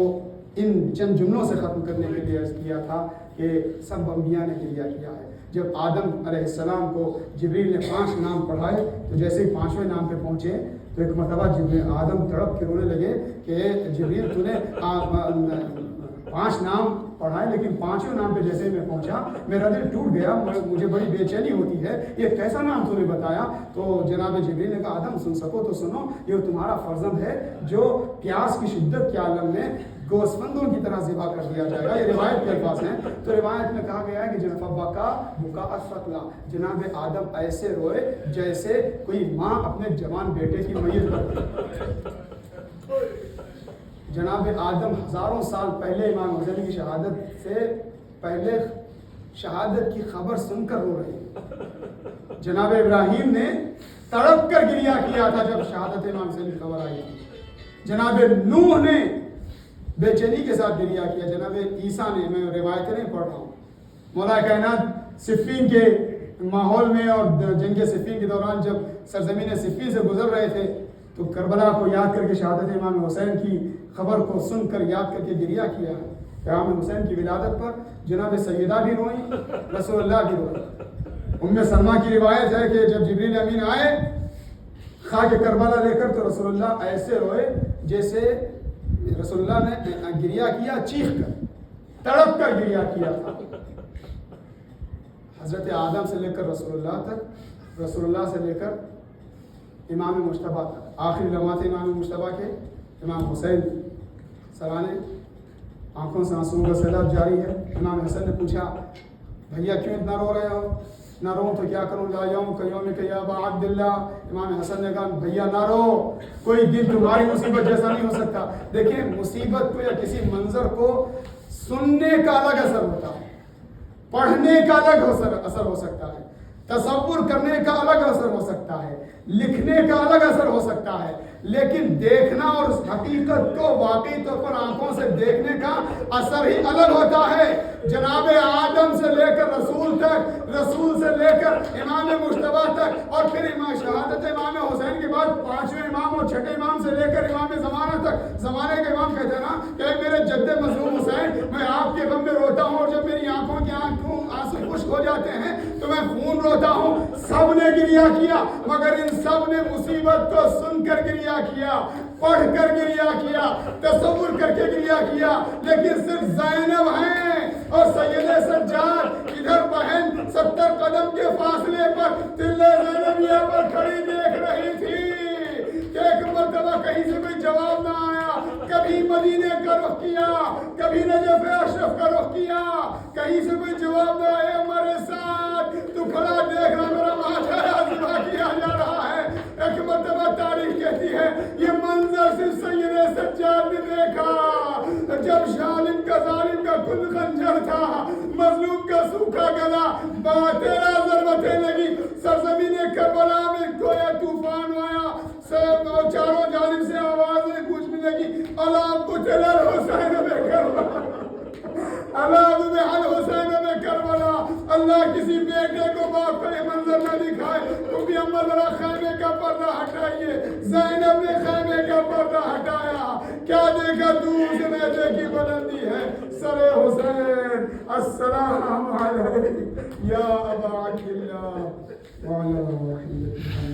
ان چند جملوں سے ختم کرنے کے لیے عرض کیا تھا کہ سب انبیاء نے گریہ کیا ہے. جب آدم علیہ السلام کو جبریل نے 5 نام پڑھائے تو جیسے ہی 5ویں نام پہ پہنچے تو ایک مرتبہ آدم تڑپ کے رونے لگے کہ جبریل تو نے 5 نام پڑھائے لیکن 5ویں نام پہ جیسے میں پہنچا میرا دل ٹوٹ گیا، مجھے بڑی بے چینی ہوتی ہے، یہ کیسا نام تو نے بتایا؟ تو جناب جبریل نے کہا آدم سن سکو تو سنو، یہ تمہارا فرزند ہے جو پیاس کی شدت کے عالم میں گوسفندوں کی طرح ذبح کر دیا جائے گا. یہ روایت کے الفاظ ہیں. تو روایت میں کہا گیا ہے کہ جناب بکا الفتلا، جناب آدم ایسے روئے جیسے کوئی ماں اپنے جوان بیٹے کی میت کرتی. جناب آدم ہزاروں سال پہلے امام حسین کی شہادت سے پہلے شہادت کی خبر سن کر رو رہے ہیں. جناب ابراہیم نے تڑپ کر گریہ کیا تھا جب شہادت امام حسین کی خبر آئی. جناب نوح نے بے چینی کے ساتھ گریہ کیا. جناب عیسیٰ نے، میں روایتیں نہیں پڑھ رہا ہوں، مولا کائنات صفین کے ماحول میں اور جنگ صفین کے دوران جب سرزمین صفین سے گزر رہے تھے تو کربلا کو یاد کر کے شہادت امام حسین کی خبر کو سن کر یاد کر کے گریہ کیا. پیغام حسین کی ولادت پر جناب سیدہ بھی روئیں، رسول اللہ بھی روئیں۔ ام سلمہ کی روایت ہے کہ جب جبریل امین آئے خاک کربلا لے کر تو رسول اللہ ایسے روئے جیسے رسول اللہ نے گریہ کیا، چیخ کر تڑپ کر گریہ کیا تھا۔ حضرت آدم سے لے کر رسول اللہ تک، رسول اللہ سے لے کر امام مجتبیٰ تک، آخری لمحات امام مجتبیٰ کے امام حسین سرانے آنکھوں سے آنسوؤں کا سیلاب جاری ہے۔ امام حسن نے پوچھا بھیا کیوں اتنا رو رہے ہو؟ نہ رو تو کیا کروں، لا یوم کیوم کہ یا ابا عبداللہ۔ امام حسن نے کہا بھیا نہ رو، کوئی دن تمہاری مصیبت جیسا نہیں ہو سکتا۔ دیکھیں مصیبت کو یا کسی منظر کو سننے کا الگ اثر ہوتا ہے، پڑھنے کا الگ اثر ہو سکتا ہے، تصور کرنے کا الگ اثر ہو سکتا ہے، لکھنے کا الگ اثر ہو سکتا ہے، لیکن دیکھنا اور اس حقیقت کو واقعی طور پر آنکھوں سے دیکھنے کا اثر ہی الگ ہوتا ہے۔ جناب آدم سے لے کر رسول تک، رسول سے لے کر امام مجتبیٰ تک، اور پھر شہادت امام حسین کے بعد پانچویں امام اور چھٹے امام سے لے کر امام زمانہ تک، زمانے کے امام کہتے ہیں نا کہ میرے جد مظلوم حسین میں آپ کے غم میں روتا ہوں، اور جب میری آنکھوں کے آنسو خشک ہو جاتے ہیں تو میں خون روتا ہوں۔ سب نے گریہ کیا، مگر ان سب نے مصیبت کو سن کر گریہ کیا، پڑھ کر گریہ کیا، تصور کر کے گریہ کیا، لیکن صرف زینب ہیں اور سید سجاد ادھر بہن 70 قدم کے فاصلے پر تلے زینبیہ پر کھڑی دیکھ رہی تھی کہ ایک مرتبہ کہیں سے کوئی جواب نہ آیا، کبھی مدینے کا رخ کیا، کبھی نجف اشرف کا رخ کیا، کہیں سے کوئی جواب نہ آیا، ہمارے ساتھ تو کھڑا دیکھ رہا میرا ماجرا ذبح کیا جا رہا ہے۔ ایک مرتبہ تاریخ کہتی ہے یہ منظر صرف سید سجاد نے دیکھا جب ظالم کا خود خنجر تھا، مظلوم کا سوکھا گلا، 13 ضربتیں لگی، سرزمین کربلا میں گویا طوفان آیا، سب چاروں جانب سے آوازیں گونجنے لگی، اللہ قتل الحسین بکربلا، اللہ الحسین بکربلا۔ اللہ کسی بیٹے کو باپ کا یہ منظر نہ دکھائے۔ تم بھی اما ذرا خیمے کا پردہ ہٹائیے۔ زینب نے خیمے کا پردہ ہٹایا، کیا دیکھا دور سے نیزے کی بلندی ہے، سر حسین السلام علیک یا ابا عبداللہ وعلی